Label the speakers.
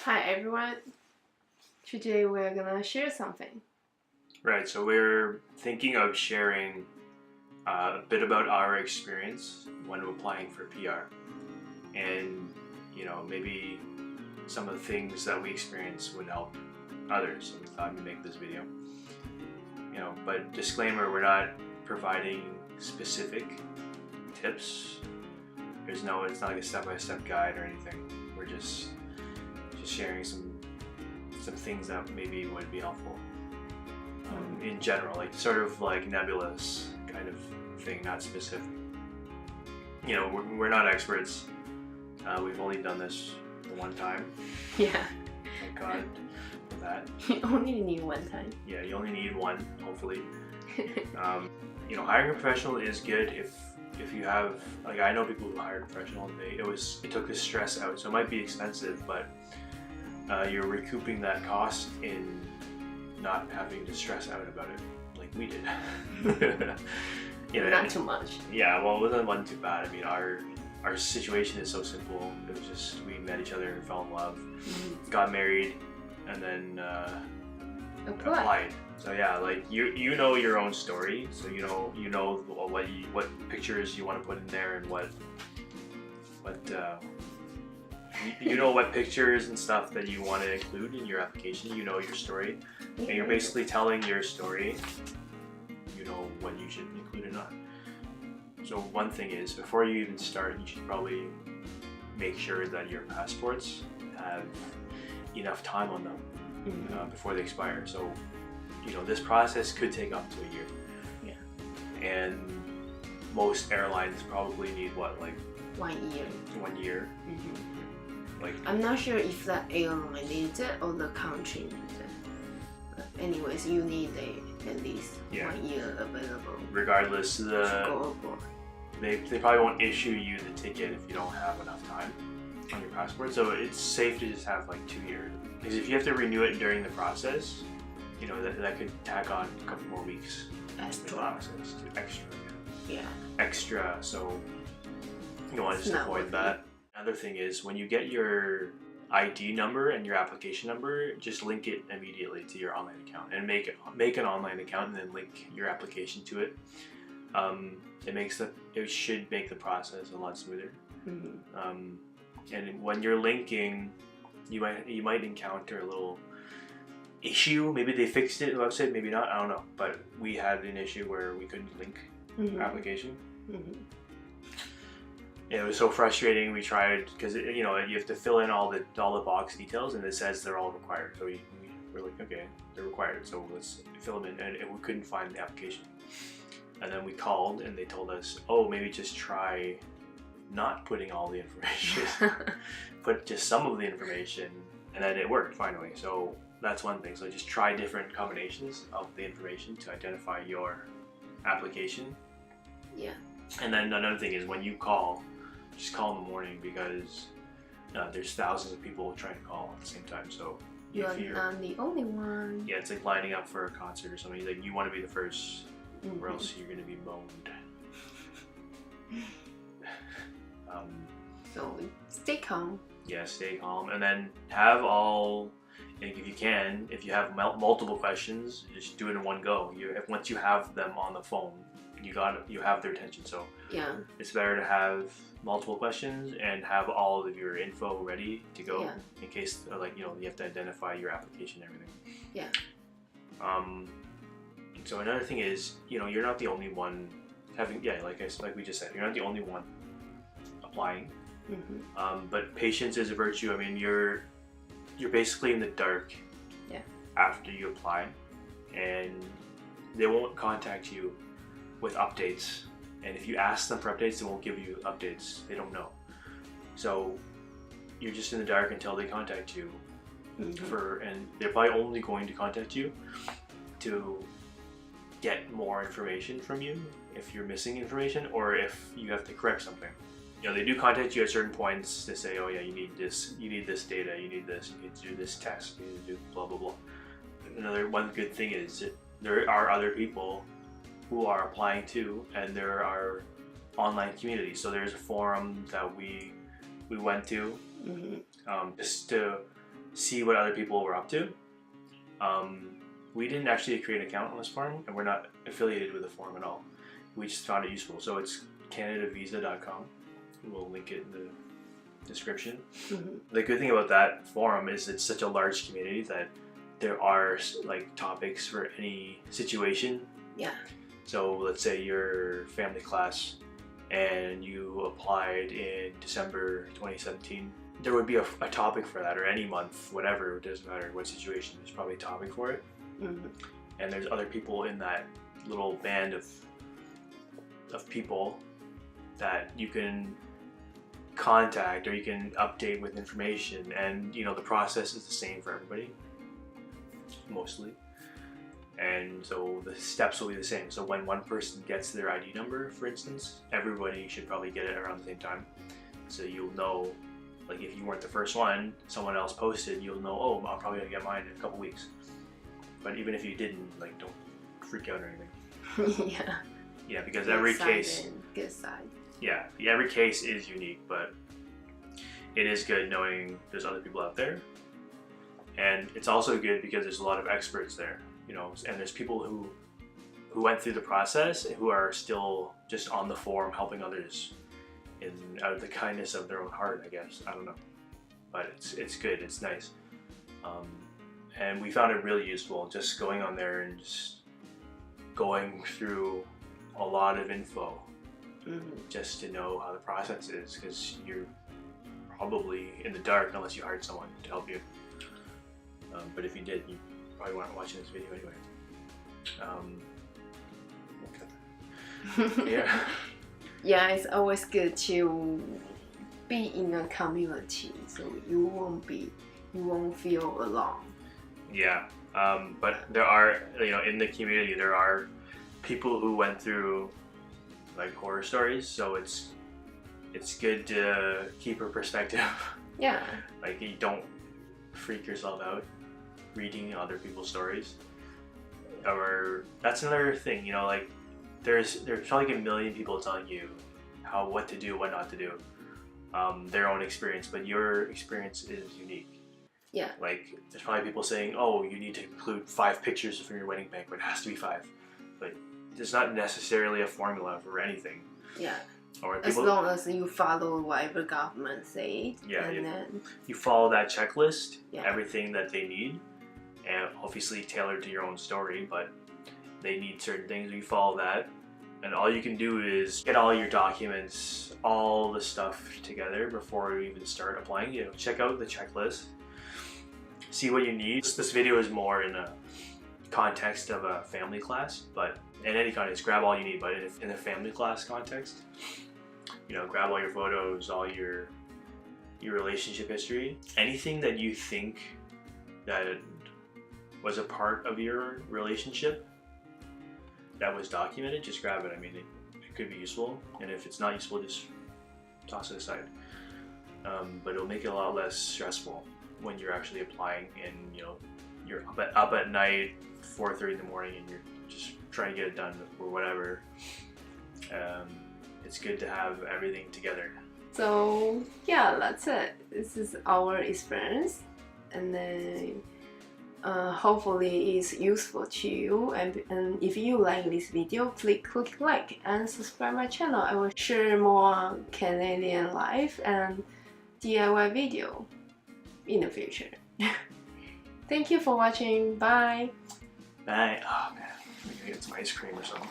Speaker 1: Hi everyone. Today we're gonna share something.
Speaker 2: Right, so we're thinking of sharing a bit about our experience when applying for PR, and maybe some of the things that we experience would help others. So we thought we'd make this video. But disclaimer: we're not providing specific tips. It's not like a step-by-step guide or anything. We're just sharing some things that maybe would be helpful. In general, like sort of like nebulous kind of thing, not specific. We're not experts. We've only done this one time.
Speaker 1: Yeah.
Speaker 2: Thank God for that.
Speaker 1: You only need one time.
Speaker 2: Yeah, you only need one, hopefully. Hiring a professional is good if you have, like, I know people who hired a professional and it took the stress out. So it might be expensive, but you're recouping that cost in not having to stress out about it like we did.
Speaker 1: Not too much.
Speaker 2: Yeah, well, it wasn't too bad. I mean, our situation is so simple. It was just we met each other and fell in love, got married, and then applied. So yeah, like you know your own story, so you know what pictures you want to put in there and what what pictures and stuff that you want to include in your application. You know your story, and you're basically telling your story. You know what you should include or not. So one thing is, before you even start, you should probably make sure that your passports have enough time on them before they expire. So this process could take up to a year. Yeah. And most airlines probably need what, like
Speaker 1: 1 year.
Speaker 2: 1 year. Like,
Speaker 1: I'm not sure if the airline needs it or the country needs it. But anyways, you need at least 1 year available.
Speaker 2: Regardless,
Speaker 1: to go abroad.
Speaker 2: They probably won't issue you the ticket if you don't have enough time on your passport. So it's safe to just have like 2 years. Because if you have to renew it during the process, that could tack on a couple more weeks.
Speaker 1: Extra.
Speaker 2: Extra. So you want to just avoid that. Another thing is, when you get your ID number and your application number, just link it immediately to your online account and make an online account and then link your application to it. It should make the process a lot smoother. And when you're linking, you might encounter a little issue. Maybe they fixed it on the website, maybe not. I don't know. But we had an issue where we couldn't link our application. It was so frustrating. We tried, because you have to fill in all the box details, and it says they're all required. So we were like, okay, they're required, so let's fill them in, and we couldn't find the application. And then we called, and they told us, oh, maybe just try not putting all the information, put just some of the information, and then it worked finally. So that's one thing. So just try different combinations of the information to identify your application.
Speaker 1: Yeah. And
Speaker 2: then another thing is, when you call, just call in the morning, because there's thousands of people trying to call at the same time. So
Speaker 1: you're not the only one.
Speaker 2: Yeah, it's like lining up for a concert or something. Like, you want to be the first, or else you're going to be moaned.
Speaker 1: So stay calm.
Speaker 2: Yeah, stay calm, and then have all. Like, if you can, if you have multiple questions, just do it in one go. Once you have them on the phone, you have their attention. So
Speaker 1: yeah,
Speaker 2: it's better to have multiple questions and have all of your info ready to go in case, you have to identify your application and everything.
Speaker 1: Yeah.
Speaker 2: So another thing is, you're not the only one having, like we just said, you're not the only one applying. But patience is a virtue. I mean, you're basically in the dark after you apply, and they won't contact you with updates. And if you ask them for updates, they won't give you updates. They don't know. So you're just in the dark until they contact you. And they're probably only going to contact you to get more information from you if you're missing information, or if you have to correct something. They do contact you at certain points to say, oh yeah, you need this data, you need this, you need to do this test, you need to do blah blah blah. One good thing is that there are other people who are applying too, and there are online communities. So there's a forum that we went to just to see what other people were up to. We didn't actually create an account on this forum, and we're not affiliated with the forum at all. We just found it useful. So it's canadavisa.com. We'll link it in the description. The good thing about that forum is it's such a large community that there are like topics for any situation.
Speaker 1: Yeah.
Speaker 2: So let's say you're family class and you applied in December 2017. There would be a topic for that, or any month, whatever, it doesn't matter what situation, there's probably a topic for it. And there's other people in that little band of people that you can contact or you can update with information, and you know the process is the same for everybody, mostly. And so the steps will be the same. So when one person gets their ID number, for instance, everybody should probably get it around the same time. So you'll know, like if you weren't the first one, someone else posted, you'll know, oh, I'm probably gonna get mine in a couple weeks. But even if you didn't, like, don't freak out or anything. Yeah, because every case, yeah, every case is unique, but it is good knowing there's other people out there. And it's also good because there's a lot of experts there, you know, and there's people who went through the process and who are still just on the forum helping others out of the kindness of their own heart, I guess. I don't know, but it's good, it's nice. And we found it really useful just going on there and just going through a lot of info just to know how the process is, because you're probably in the dark unless you hired someone to help you. But if you did, you probably weren't watching this video anyway. Okay. Yeah.
Speaker 1: Yeah, it's always good to be in a community, so you won't feel alone. Yeah,
Speaker 2: but there are, you know, in the community there are people who went through like horror stories, so it's good to keep a perspective.
Speaker 1: Yeah.
Speaker 2: Like you don't freak yourself out reading other people's stories. Or that's another thing, you know, like there's probably like a million people telling you what to do, what not to do, their own experience, but your experience is unique.
Speaker 1: Yeah.
Speaker 2: Like there's probably people saying, oh, you need to include 5 pictures from your wedding banquet, it has to be 5. But there's not necessarily a formula for anything.
Speaker 1: Yeah.
Speaker 2: Or
Speaker 1: as long as you follow whatever government say.
Speaker 2: Yeah.
Speaker 1: And then
Speaker 2: you follow that checklist,
Speaker 1: yeah.
Speaker 2: Everything that they need, and obviously tailored to your own story, but they need certain things, you follow that. And all you can do is get all your documents, all the stuff together before you even start applying. You know, check out the checklist, see what you need. This video is more in a context of a family class, but in any context, grab all you need. But in a family class context, you know, grab all your photos, all your relationship history, anything that you think that was a part of your relationship that was documented, just grab it. I mean, it could be useful, and if it's not useful, just toss it aside. But it'll make it a lot less stressful when you're actually applying, and you know, you're up at night, 4:30 in the morning, and you're just trying to get it done or whatever. It's good to have everything together.
Speaker 1: So yeah, that's it. This is our experience, and then hopefully it's useful to you. And if you like this video, please click like and subscribe my channel. I will share more Canadian life and DIY video in the future. Thank you for watching. Bye.
Speaker 2: Bye. Oh man, we gotta get some ice cream or something.